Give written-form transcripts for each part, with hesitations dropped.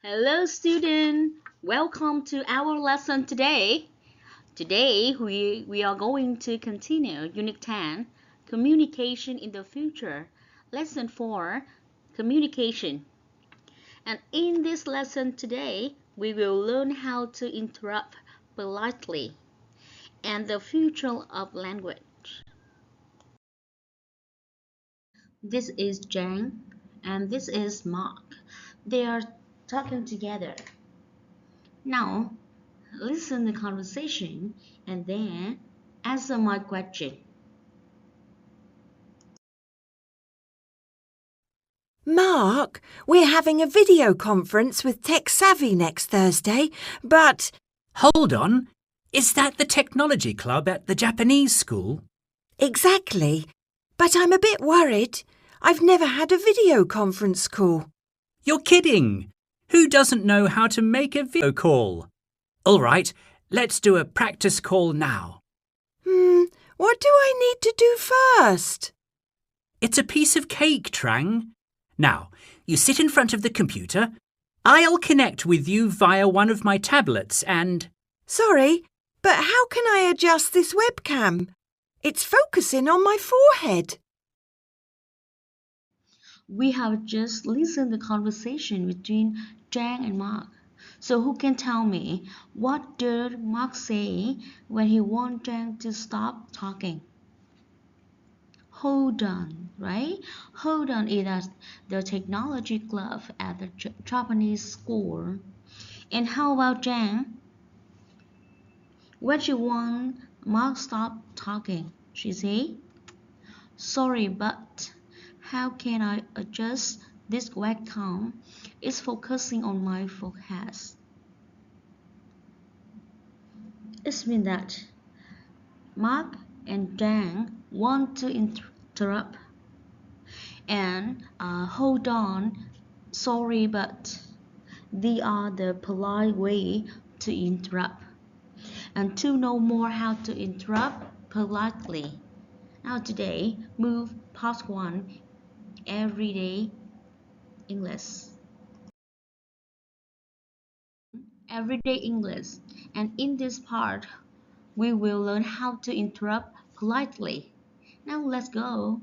Hello student, welcome to our lesson today. Today we are going to continue Unit 10, Communication in the Future, Lesson 4, Communication. And in this lesson today, we will learn how to interrupt politely and the future of language. This is Trang and this is Mark. They are talking together. Now, listen the conversation and then answer my question. Mark, we're having a video conference with Tech Savvy next Thursday, but... Hold on. Is that the technology club at the Japanese school? Exactly. But I'm a bit worried. I've never had a video conference call. You're kidding. Who doesn't know how to make a video call? All right, let's do a practice call now. What do I need to do first? It's a piece of cake, Trang. Now, you sit in front of the computer. I'll connect with you via one of my tablets and... Sorry, but how can I adjust this webcam? It's focusing on my forehead. We have just listened to the conversation between Trang and Mark. So who can tell me what did Mark say when he wanted Trang to stop talking? Hold on, right? Hold on is at the technology club at the Japanese school. And how about Trang? When she want Mark stop talking, she say, "Sorry, but how can I adjust this webcam? It's focusing on my forehead." It means that Mark and Trang want to interrupt and hold on, sorry, but they are the polite way to interrupt. And to know more how to interrupt politely, now today move part 1, everyday English. Everyday English, and in this part we will learn how to interrupt politely. Now let's go.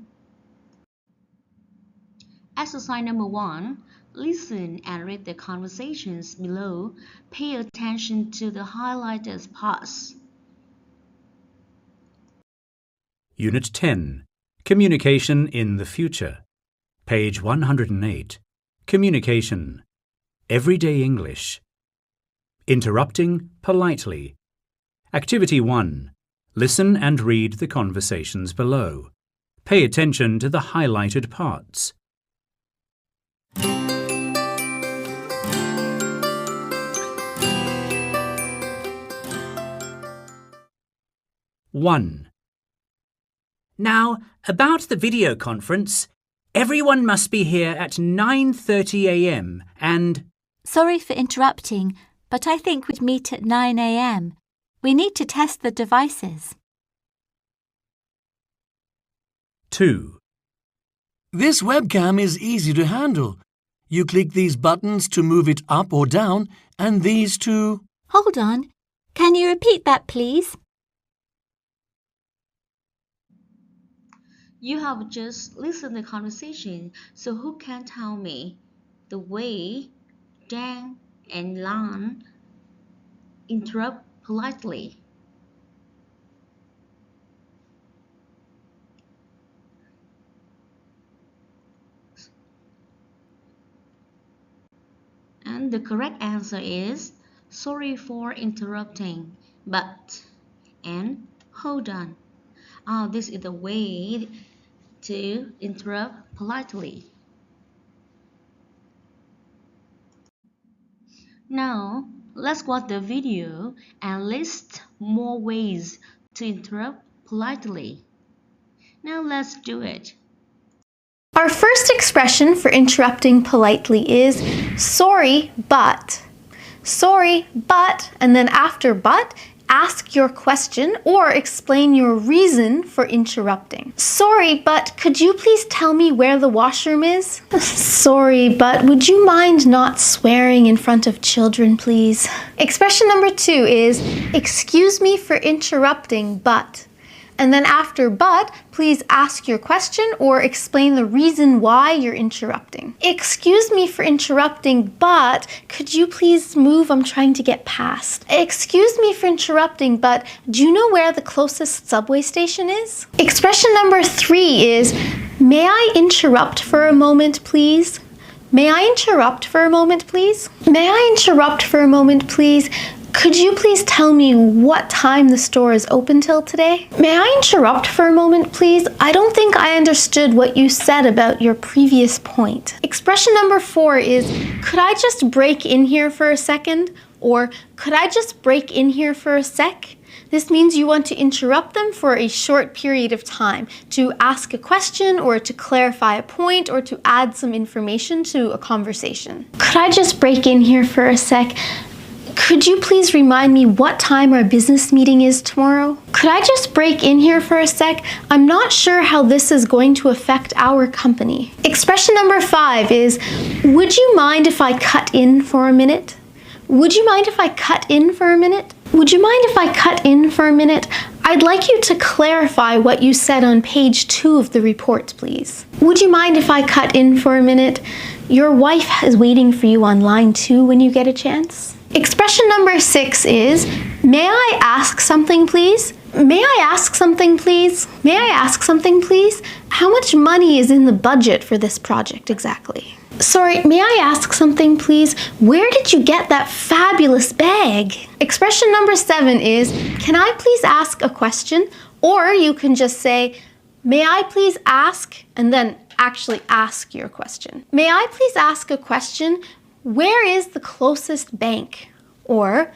Exercise number 1. Listen and read the conversations below. Pay attention to the highlighted parts. Unit 10, Communication in the Future. Page 108. Communication. Everyday English. Interrupting politely. Activity 1. Listen and read the conversations below. Pay attention to the highlighted parts. One. Now, about the video conference, everyone must be here at 9:30 a.m. and... Sorry for interrupting, but I think we'd meet at 9 a.m. We need to test the devices. 2. This webcam is easy to handle. You click these buttons to move it up or down, and these to... Hold on. Can you repeat that, please? You have just listened to the conversation, so who can tell me the way Trang and Lan interrupt politely? And the correct answer is sorry for interrupting, but and hold on. This is the way to interrupt politely. Now, let's watch the video and list more ways to interrupt politely. Now let's do it. Our first expression for interrupting politely is sorry, but. Sorry, but, and then after but ask your question or explain your reason for interrupting. Sorry, but could you please tell me where the washroom is? Sorry, but would you mind not swearing in front of children, please? Expression number 2 is, excuse me for interrupting, but. And then after but, please ask your question or explain the reason why you're interrupting. Excuse me for interrupting, but could you please move? I'm trying to get past. Excuse me for interrupting, but do you know where the closest subway station is? Expression number 3 is, may I interrupt for a moment, please? May I interrupt for a moment, please? May I interrupt for a moment, please? Could you please tell me what time the store is open till today? May I interrupt for a moment, please? I don't think I understood what you said about your previous point. Expression number 4 is, could I just break in here for a second? Or, could I just break in here for a sec? This means you want to interrupt them for a short period of time to ask a question or to clarify a point or to add some information to a conversation. Could I just break in here for a sec? Could you please remind me what time our business meeting is tomorrow? Could I just break in here for a sec? I'm not sure how this is going to affect our company. Expression number 5 is, would you mind if I cut in for a minute? Would you mind if I cut in for a minute? Would you mind if I cut in for a minute? I'd like you to clarify what you said on page 2 of the report, please. Would you mind if I cut in for a minute? Your wife is waiting for you on line 2 when you get a chance. Expression number 6 is, may I ask something, please? May I ask something, please? May I ask something, please? How much money is in the budget for this project exactly? Sorry, may I ask something, please? Where did you get that fabulous bag? Expression number 7 is, can I please ask a question? Or you can just say, may I please ask, and then actually ask your question. May I please ask a question? Where is the closest bank? Or,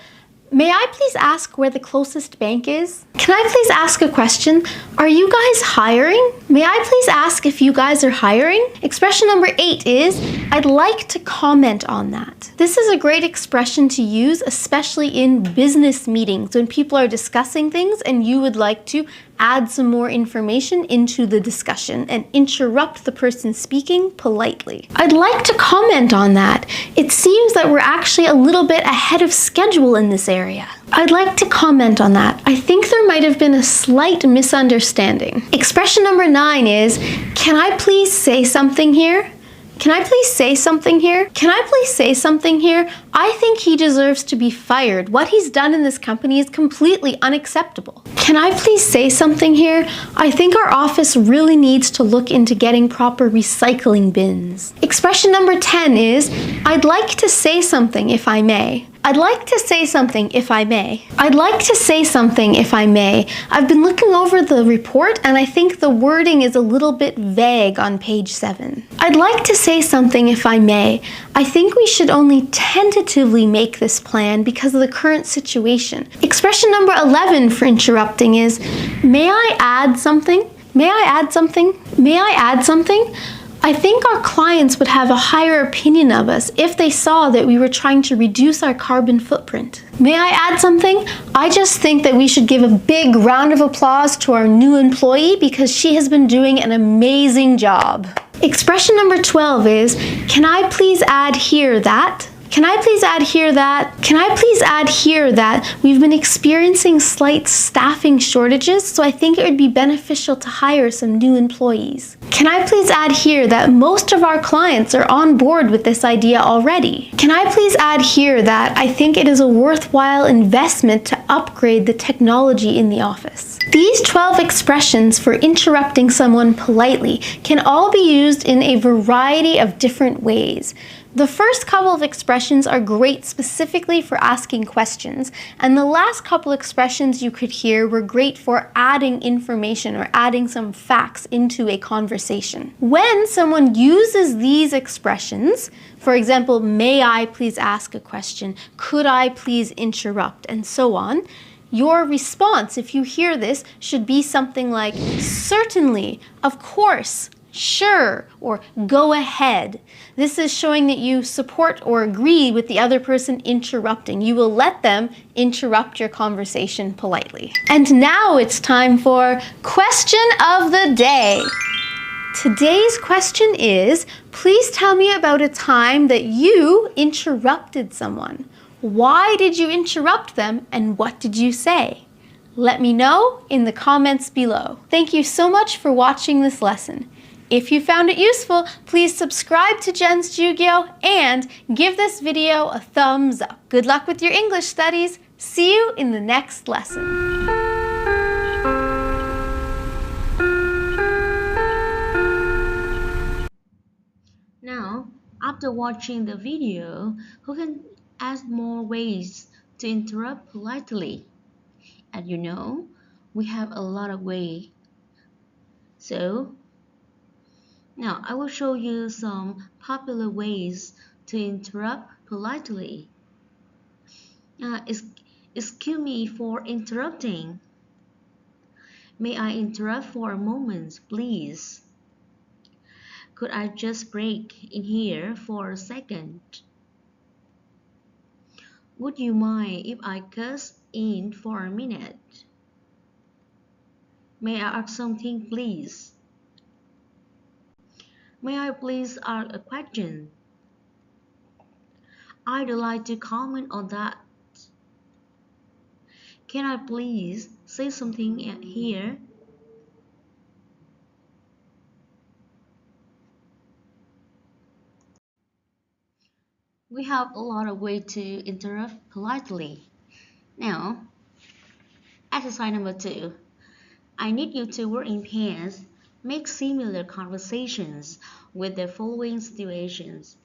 may I please ask where the closest bank is? Can I please ask a question? Are you guys hiring? May I please ask if you guys are hiring? Expression number 8 is, I'd like to comment on that. This is a great expression to use, especially in business meetings when people are discussing things and you would like to add some more information into the discussion and interrupt the person speaking politely. I'd like to comment on that. It seems that we're actually a little bit ahead of schedule in this area. I'd like to comment on that. I think there might have been a slight misunderstanding. Expression number 9 is, can I please say something here? Can I please say something here? Can I please say something here? I think he deserves to be fired. What he's done in this company is completely unacceptable. Can I please say something here? I think our office really needs to look into getting proper recycling bins. Expression number 10 is, I'd like to say something if I may. I'd like to say something if I may. I'd like to say something if I may. I've been looking over the report and I think the wording is a little bit vague on page 7. I'd like to say something if I may. I think we should only tentatively make this plan because of the current situation. Expression number 11 for interrupting is, may I add something? May I add something? May I add something? I think our clients would have a higher opinion of us if they saw that we were trying to reduce our carbon footprint. May I add something? I just think that we should give a big round of applause to our new employee because she has been doing an amazing job. Expression number 12 is, can I please add here that? Can I please add here that? Can I please add here that we've been experiencing slight staffing shortages, so I think it would be beneficial to hire some new employees. Can I please add here that most of our clients are on board with this idea already? Can I please add here that I think it is a worthwhile investment to upgrade the technology in the office? These 12 expressions for interrupting someone politely can all be used in a variety of different ways. The first couple of expressions are great specifically for asking questions, and the last couple expressions you could hear were great for adding information or adding some facts into a conversation. When someone uses these expressions, for example, may I please ask a question, could I please interrupt, and so on, your response, if you hear this, should be something like, certainly, of course, sure, or go ahead. This is showing that you support or agree with the other person interrupting. You will let them interrupt your conversation politely. And now it's time for question of the day. Today's question is, please tell me about a time that you interrupted someone. Why did you interrupt them and what did you say? Let me know in the comments below. Thank you so much for watching this lesson. If you found it useful, please subscribe to Jen's Yu-Gi-Oh! And give this video a thumbs up. Good luck with your English studies. See you in the next lesson. Now, after watching the video, who can ask more ways to interrupt politely? And you know, we have a lot of ways. So, now I will show you some popular ways to interrupt politely. Excuse me for interrupting. May I interrupt for a moment, please? Could I just break in here for a second? Would you mind if I cuss in for a minute? May I ask something, please? May I please ask a question? I'd like to comment on that. Can I please say something here? We have a lot of ways to interrupt politely. Now, exercise number 2. I need you to work in pairs. Make similar conversations with the following situations.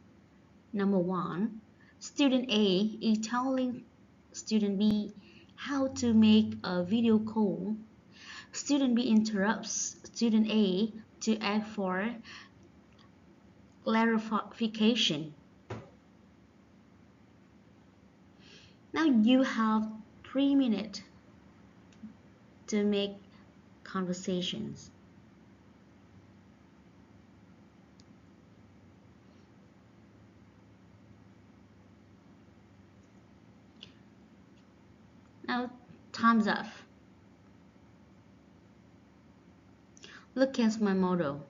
Number 1. Student A is telling student B how to make a video call. Student B interrupts student A to ask for clarification. Now you have 3 minutes to make conversations. Now, time's up. Look at my model.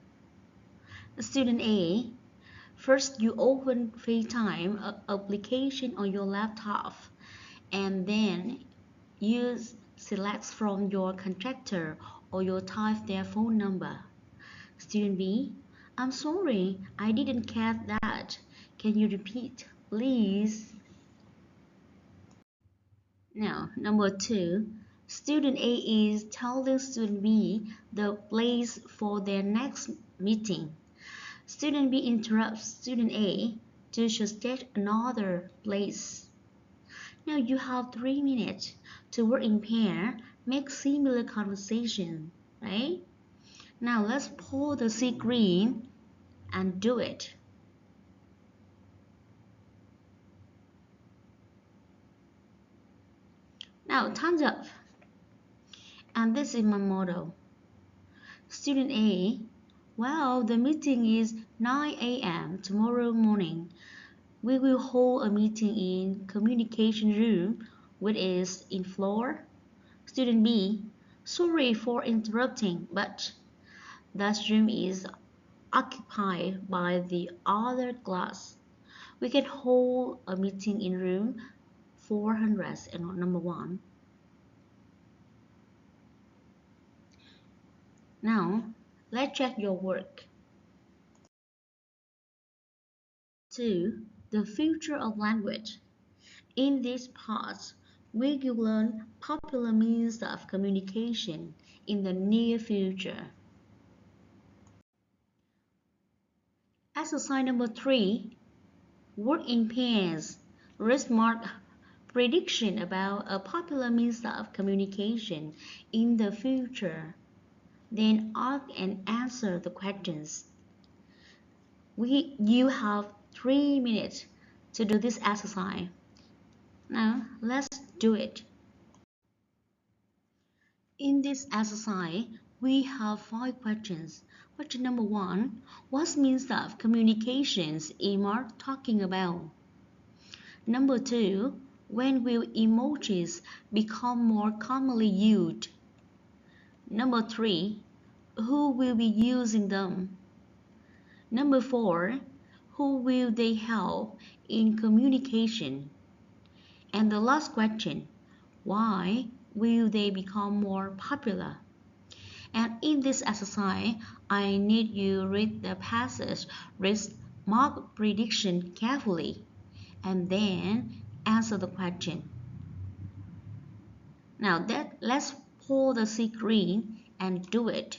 Student A, first you open FaceTime application on your laptop, and then you select from your contactor or you type their phone number. Student B, I'm sorry, I didn't catch that. Can you repeat, please? Now, number 2, student A is telling student B the place for their next meeting. Student B interrupts student A to suggest another place. Now you have 3 minutes to work in pair, make similar conversation, right? Now let's pull the screen and do it. Now time's up. And this is my model. Student A, well, the meeting is 9 a.m. tomorrow morning. We will hold a meeting in communication room, which is in floor. Student B, sorry for interrupting, but that room is occupied by the other class. We can hold a meeting in room 400 and number 1. Now, let's check your work. 2. The future of language. In this part, we will learn popular means of communication in the near future. Exercise number 3. Work in pairs. Remark prediction about a popular means of communication in the future. Then ask and answer the questions. You have 3 minutes to do this exercise. Now, let's do it. In this exercise, we have 5 questions. Question number 1. What means of communications is Mark talking about? Number 2. When will emojis become more commonly used? Number 3. Who will be using them? Number 4. Who will they help in communication? And the last question. Why will they become more popular? And in this exercise, I need you read the passage, read mark prediction carefully, and then answer the question. Now let's pull the screen and do it.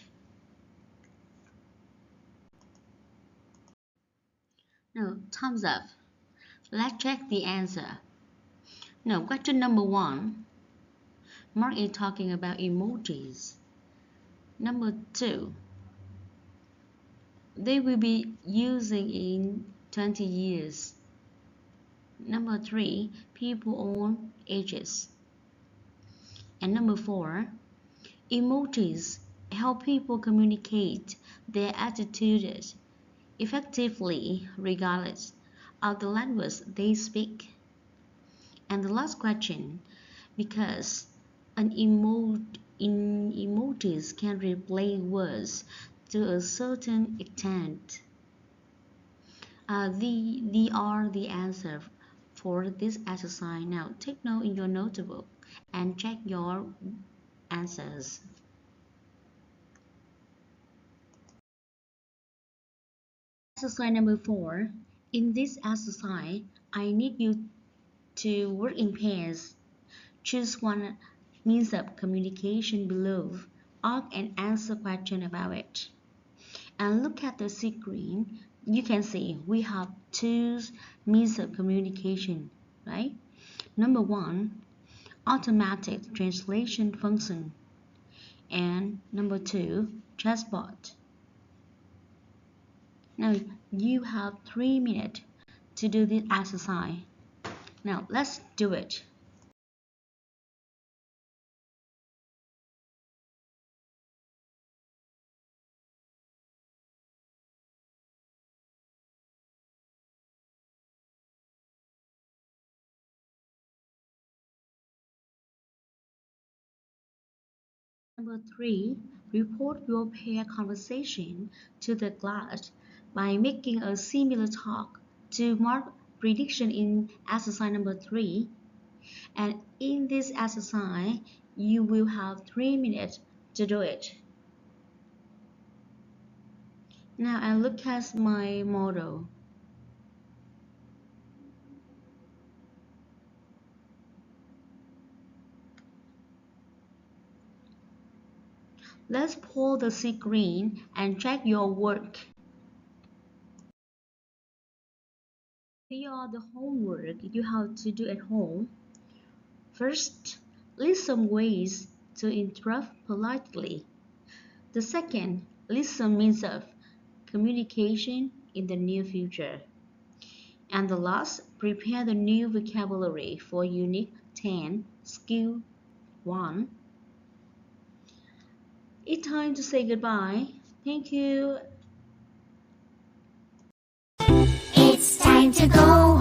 Now, thumbs up. Let's check the answer. Now, question number 1. Mark is talking about emojis. Number 2. They will be using in 20 years. Number 3. People on ages. And number 4. Emojis help people communicate their attitudes effectively regardless of the language they speak. And the last question, because emojis can replace words to a certain extent. These are the answer for this exercise. Now take note in your notebook and check your answers. Exercise number 4. In this exercise, I need you to work in pairs. Choose one means of communication below. Ask and answer question about it. And look at the screen. You can see we have 2 means of communication, right? Number 1, automatic translation function. And number 2, chatbot. Now you have 3 minutes to do this exercise. Now let's do it. Number 3, report your pair conversation to the class by making a similar talk to mark prediction in exercise number 3. And in this exercise, you will have 3 minutes to do it. Now I look at my model. Let's pull the screen and check your work. Here are the homework you have to do at home. First, list some ways to interrupt politely. The second, list some means of communication in the near future. And the last, prepare the new vocabulary for Unit 10, Skill 1. It's time to say goodbye. Thank you. It's time to go.